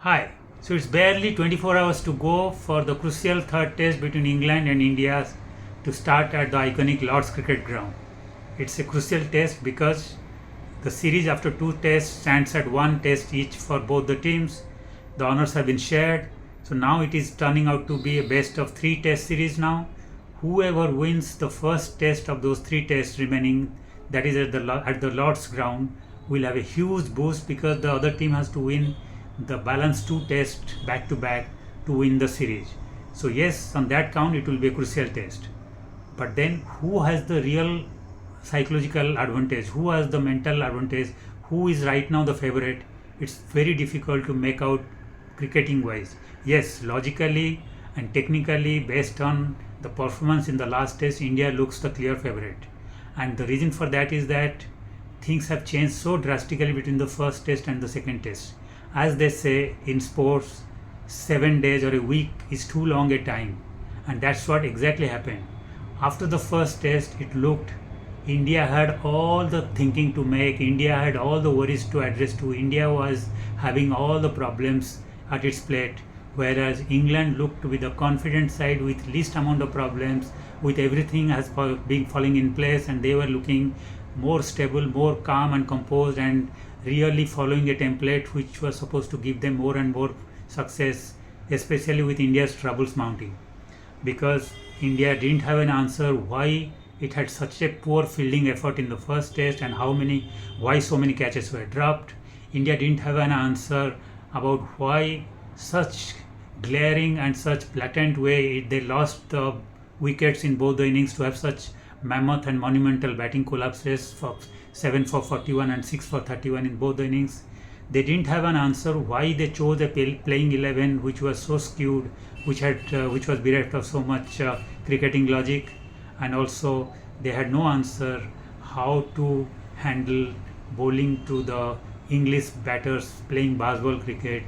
Hi. So it's barely 24 hours to go for the crucial third test between England and India to start at the iconic Lord's Cricket Ground. It's a crucial test because the series after two tests stands at one test each for both the teams. The honors have been shared. So now it is turning out to be a best of three test series now. Whoever wins the first test of those three tests remaining, that is at the Lord's ground, will have a huge boost because the other team has to win the balance two tests back to back to win the series. So yes, on that count it will be a crucial test. But then who has the real psychological advantage? Who has the mental advantage? Who is right now the favorite? It's very difficult to make out cricketing wise. Yes, logically and technically, based on the performance in the last test, India looks the clear favorite. And the reason for that is that things have changed so drastically between the first test and the second test. As they say in sports, 7 days or a week is too long a time, and that's what exactly happened. After the first test, it looked India had all the thinking to make, India had all the worries to address to, India was having all the problems at its plate, whereas England looked with a confident side with least amount of problems, with everything has been falling in place, and they were looking more stable, more calm and composed, and really following a template which was supposed to give them more and more success, especially with India's troubles mounting. Because India didn't have an answer why it had such a poor fielding effort in the first test and why so many catches were dropped. India didn't have an answer about why such glaring and such blatant way they lost the wickets in both the innings to have such mammoth and monumental batting collapses for 7 for 41 and 6 for 31 in both the innings. They didn't have an answer why they chose a playing 11 which was so skewed, which was bereft of so much cricketing logic, and also they had no answer how to handle bowling to the English batters playing baseball cricket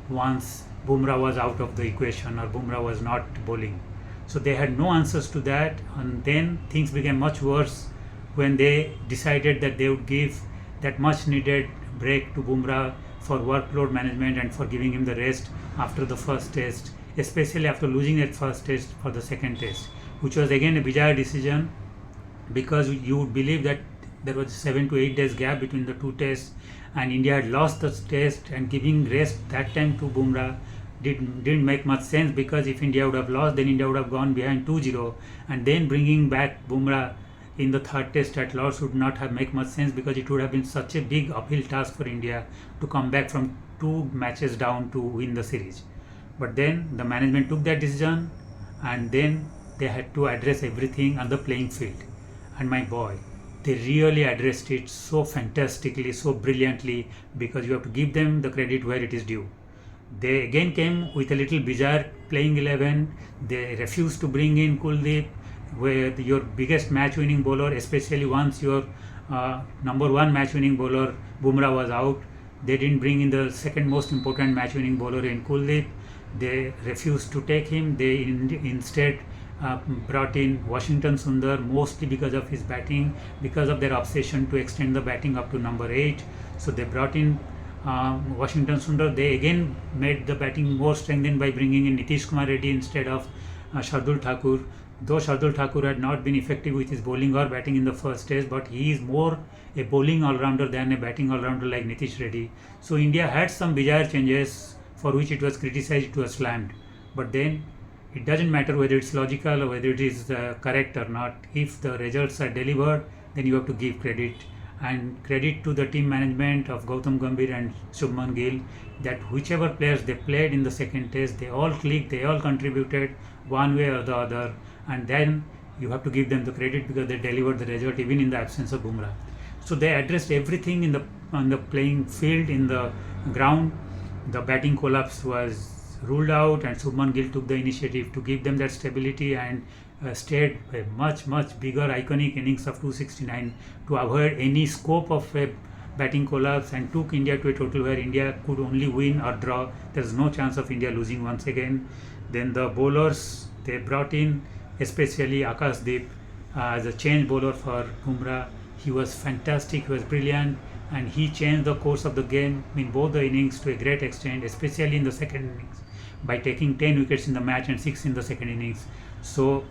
once Bumrah was out of the equation or Bumrah was not bowling. So they had no answers to that, and then things became much worse when they decided that they would give that much needed break to Bumrah for workload management and for giving him the rest after the first test, especially after losing that first test for the second test, which was again a bizarre decision because you would believe that there was 7 to 8 days gap between the two tests, and India had lost the test, and giving rest that time to Bumrah didn't make much sense, because if India would have lost, then India would have gone behind 2-0, and then bringing back Bumrah in the third test at Lord's would not have make much sense, because it would have been such a big uphill task for India to come back from two matches down to win the series. But then the management took that decision, and then they had to address everything on the playing field. And my boy, they really addressed it so fantastically, so brilliantly, because you have to give them the credit where it is due. They again came with a little bizarre playing 11. They refused to bring in Kuldeep, where your biggest match winning bowler, especially once your number one match winning bowler Bumrah was out. They didn't bring in the second most important match winning bowler in Kuldeep. They refused to take him. They instead brought in Washington Sundar, mostly because of his batting, because of their obsession to extend the batting up to number 8. So they brought in Washington Sundar. They again made the batting more strengthened by bringing in Nitish Kumar Reddy instead of Shardul Thakur. Though Shardul Thakur had not been effective with his bowling or batting in the first test, but he is more a bowling all-rounder than a batting all-rounder like Nitish Reddy. So India had some bizarre changes for which it was criticized, it was slammed. But then it doesn't matter whether it's logical or whether it is correct or not. If the results are delivered, then you have to give credit. And credit to the team management of Gautam Gambhir and Shubman Gill, that whichever players they played in the second test, they all clicked, they all contributed one way or the other, and then you have to give them the credit because they delivered the result even in the absence of Bumrah. So they addressed everything on the playing field, in the ground. The batting collapse was ruled out, and Shubman Gill took the initiative to give them that stability and stayed a much bigger iconic innings of 269 to avoid any scope of a batting collapse, and took India to a total where India could only win or draw. There is no chance of India losing once again. Then the bowlers they brought in, especially Akashdeep as a change bowler for Bumrah. He was fantastic, he was brilliant, and he changed the course of the game in both the innings to a great extent, especially in the second innings, by taking 10 wickets in the match and 6 in the second innings. So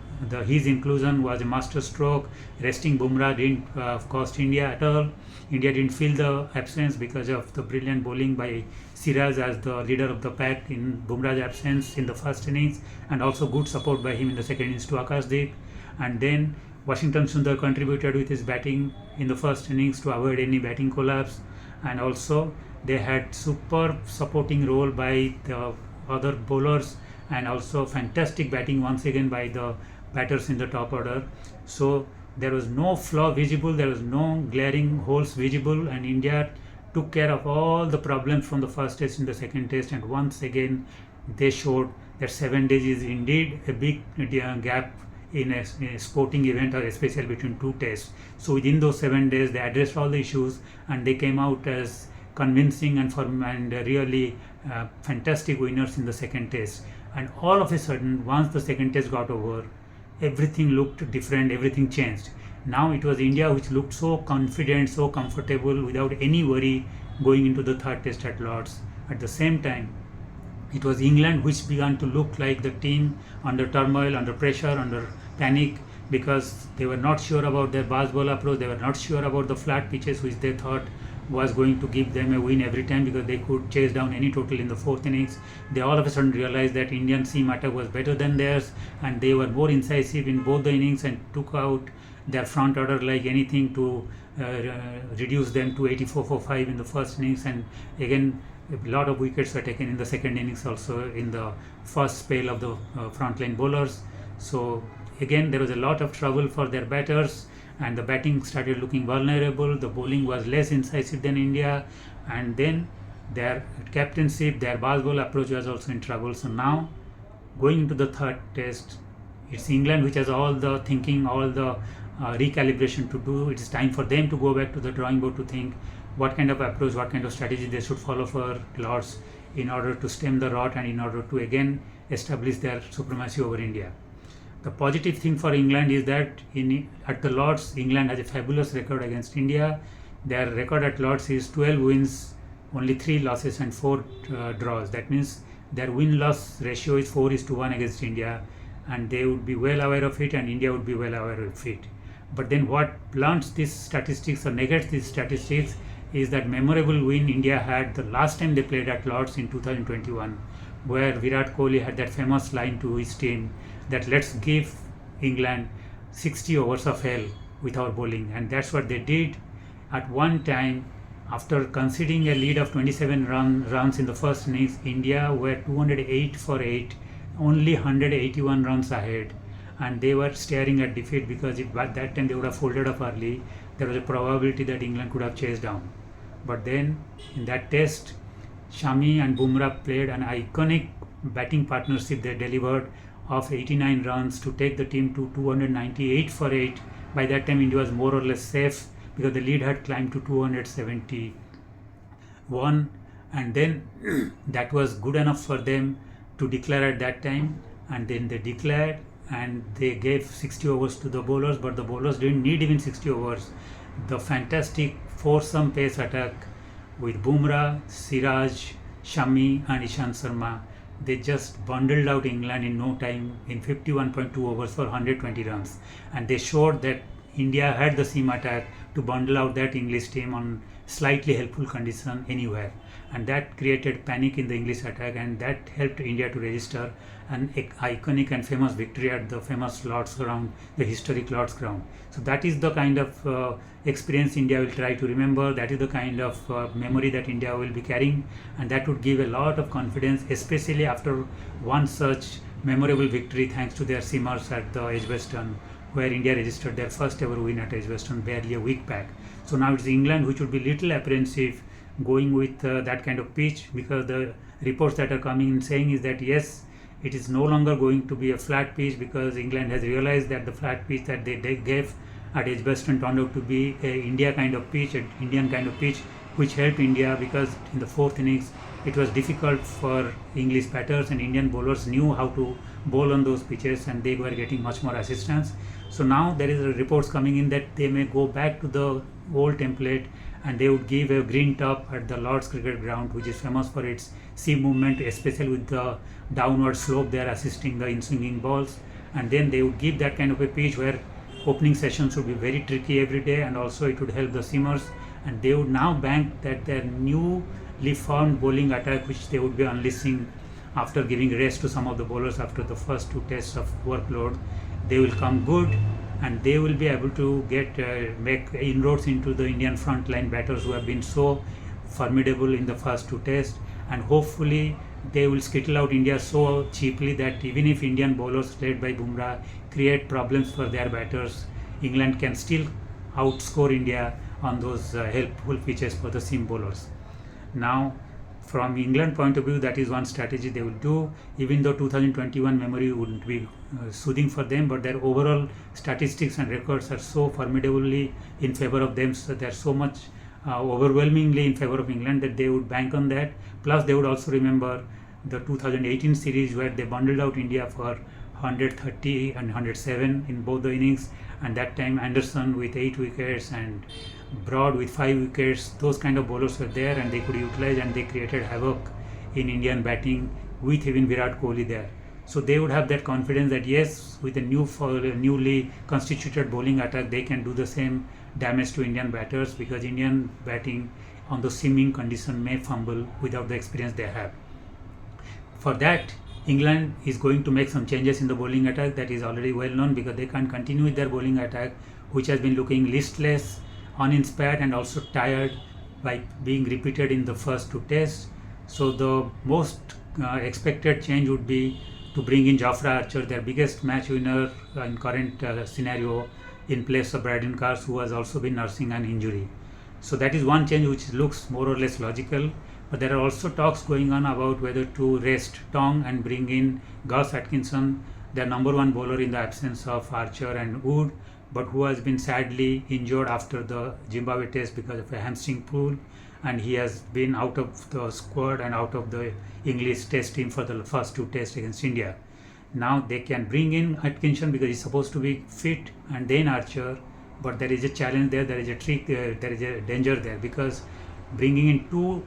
his inclusion was a master stroke. Resting Bumrah didn't cost India at all. India didn't feel the absence because of the brilliant bowling by Siraj as the leader of the pack in Bumrah's absence in the first innings, and also good support by him in the second innings to Akashdeep. And then Washington Sundar contributed with his batting in the first innings to avoid any batting collapse, and also they had superb supporting role by the other bowlers, and also fantastic batting once again by the batters in the top order. So there was no flaw visible, there was no glaring holes visible, and India took care of all the problems from the first test in the second test, and once again they showed that 7 days is indeed a big gap in a sporting event, or especially between two tests. So within those 7 days they addressed all the issues, and they came out as convincing and really fantastic winners in the second test. And all of a sudden, once the second test got over, everything looked different, everything changed. Now it was India which looked so confident, so comfortable, without any worry going into the third test at Lords. At the same time, it was England which began to look like the team under turmoil, under pressure, under panic, because they were not sure about their fast ball approach, they were not sure about the flat pitches which they thought was going to give them a win every time, because they could chase down any total in the fourth innings. They all of a sudden realized that Indian seam attack was better than theirs, and they were more incisive in both the innings and took out their front order like anything to reduce them to 84 for 5 in the first innings. And again, a lot of wickets were taken in the second innings also in the first spell of the frontline bowlers. So again, there was a lot of trouble for their batters, and the batting started looking vulnerable. The bowling was less incisive than India, and then their captainship, their fast ball approach was also in trouble. So now, going into the third test, it's England which has all the thinking, all the recalibration to do. It is time for them to go back to the drawing board to think what kind of approach, what kind of strategy they should follow for Lords in order to stem the rot and in order to again establish their supremacy over India. The positive thing for England is that at the Lords, England has a fabulous record against India. Their record at Lords is 12 wins, only 3 losses and 4 draws. That means their win-loss ratio is 4:1 against India, and they would be well aware of it, and India would be well aware of it. But then what blunts these statistics or negates these statistics is that memorable win India had the last time they played at Lords in 2021, where Virat Kohli had that famous line to his team that let's give England 60 overs of hell with our bowling, and that's what they did. At one time, after conceding a lead of 27 runs in the first innings, India were 208 for 8, only 181 runs ahead, and they were staring at defeat, because if at that time they would have folded up early, there was a probability that England could have chased down. But then in that test, Shami and Bumrah played an iconic batting partnership. They delivered of 89 runs to take the team to 298 for 8. By that time, India was more or less safe because the lead had climbed to 271, and then that was good enough for them to declare at that time. And then they declared, and they gave 60 overs to the bowlers, but the bowlers didn't need even 60 overs. The fantastic foursome pace attack with Bumrah, Siraj, Shami and Ishant Sharma, they just bundled out England in no time in 51.2 overs for 120 runs, and they showed that India had the seam attack to bundle out that English team on slightly helpful condition anywhere, and that created panic in the English attack, and that helped India to register an iconic and famous victory at the famous Lord's Ground, the historic Lord's Ground. So that is the kind of experience India will try to remember. That is the kind of memory that India will be carrying, and that would give a lot of confidence, especially after one such memorable victory thanks to their seamers at the Edgbaston, where India registered their first ever win at Edgbaston barely a week back. So now it's England which would be little apprehensive going with that kind of pitch, because the reports that are coming in saying is that yes, it is no longer going to be a flat pitch, because England has realized that the flat pitch that they gave at Edgbaston turned out to be a India kind of pitch, an Indian kind of pitch, which helped India, because in the fourth innings it was difficult for English batters, and Indian bowlers knew how to bowl on those pitches, and they were getting much more assistance. So now there is reports coming in that they may go back to the old template and they would give a green top at the Lord's Cricket Ground, which is famous for its seam movement, especially with the downward slope there assisting the in-swinging balls. And then they would give that kind of a pitch where opening sessions would be very tricky every day, and also it would help the seamers. And they would now bank that their newly formed bowling attack, which they would be unleashing after giving rest to some of the bowlers after the first two tests of workload, they will come good, and they will be able to make inroads into the Indian front line batters who have been so formidable in the first two tests. And hopefully they will skittle out India so cheaply that even if Indian bowlers led by Bumrah create problems for their batters, England can still outscore India on those helpful pitches for the seam bowlers. Now, from England point of view, that is one strategy they will do, even though 2021 memory wouldn't be soothing for them, but their overall statistics and records are so formidably in favor of them, so they're so much overwhelmingly in favor of England that they would bank on that. Plus they would also remember the 2018 series where they bundled out India for 130 and 107 in both the innings, and that time Anderson with 8 wickets and Broad with 5 wickets. Those kind of bowlers were there and they could utilize, and they created havoc in Indian batting with even Virat Kohli there. So they would have that confidence that yes, with a newly constituted bowling attack, they can do the same damage to Indian batters, because Indian batting on the seaming condition may fumble without the experience they have. For that, England is going to make some changes in the bowling attack. That is already well known, because they can't continue with their bowling attack, which has been looking listless, uninspired, and also tired by being repeated in the first two tests. So the most expected change would be to bring in Jofra Archer, their biggest match winner in current scenario, in place of Braden Carse, who has also been nursing an injury. So that is one change which looks more or less logical. But there are also talks going on about whether to rest Tong and bring in Gus Atkinson, their number one bowler in the absence of Archer and Wood, but who has been sadly injured after the Zimbabwe test because of a hamstring pull, and he has been out of the squad and out of the English test team for the first two tests against India. Now they can bring in Atkinson because he's supposed to be fit, and then Archer, but there is a challenge there, there is a trick there, there is a danger there, because bringing in two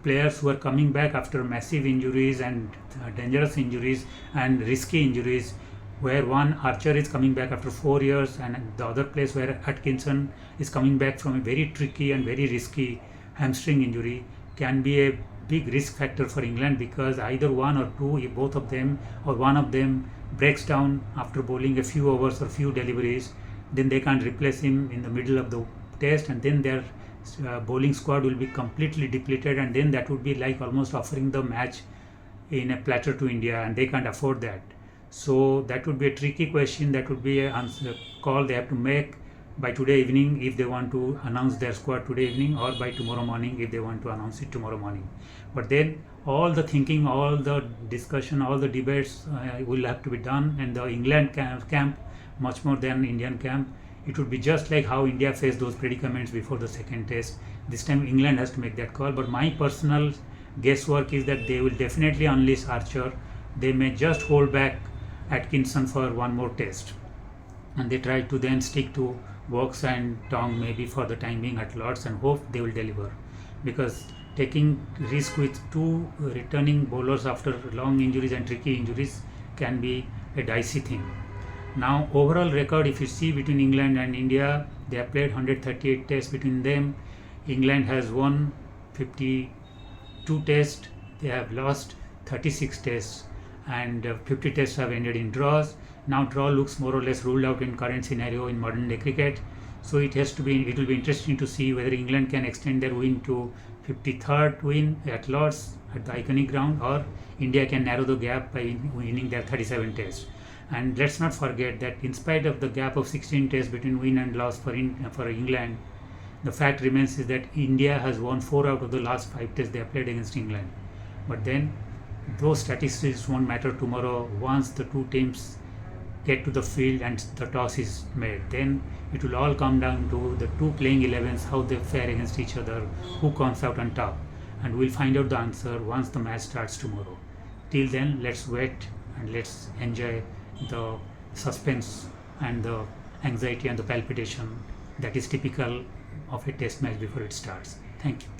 players who are coming back after massive injuries and dangerous injuries and risky injuries, where one Archer is coming back after 4 years, and the other place where Atkinson is coming back from a very tricky and very risky hamstring injury, can be a big risk factor for England, because either one or two, if both of them or one of them breaks down after bowling a few overs or few deliveries, then they can't replace him in the middle of the test, and then their bowling squad will be completely depleted, and then that would be like almost offering the match in a platter to India, and they can't afford that. So that would be a tricky question. That would be a call they have to make by today evening if they want to announce their squad today evening, or by tomorrow morning if they want to announce it tomorrow morning. But then all the thinking, all the discussion, all the debates will have to be done in the England camp much more than Indian camp. It would be just like how India faced those predicaments before the second test. This time England has to make that call. But my personal guesswork is that they will definitely unleash Archer. They may just hold back Atkinson for one more test, and they try to then stick to Woakes and Tong maybe for the time being at Lords, and hope they will deliver, because taking risk with two returning bowlers after long injuries and tricky injuries can be a dicey thing. Now overall record, if you see between England and India, they have played 138 tests between them. England has won 52 tests, they have lost 36 tests, and 50 tests have ended in draws. Now draw looks more or less ruled out in current scenario in modern day cricket. So it will be interesting to see whether England can extend their win to 53rd win at Lords at the iconic ground, or India can narrow the gap by winning their 37 tests. And let's not forget that in spite of the gap of 16 tests between win and loss for England, the fact remains is that India has won 4 out of the last 5 tests they have played against England. But then those statistics won't matter tomorrow once the two teams get to the field and the toss is made. Then it will all come down to the two playing 11s, how they fare against each other, who comes out on top, and we'll find out the answer once the match starts tomorrow. Till then, let's wait and let's enjoy the suspense and the anxiety and the palpitation that is typical of a test match before it starts. Thank you.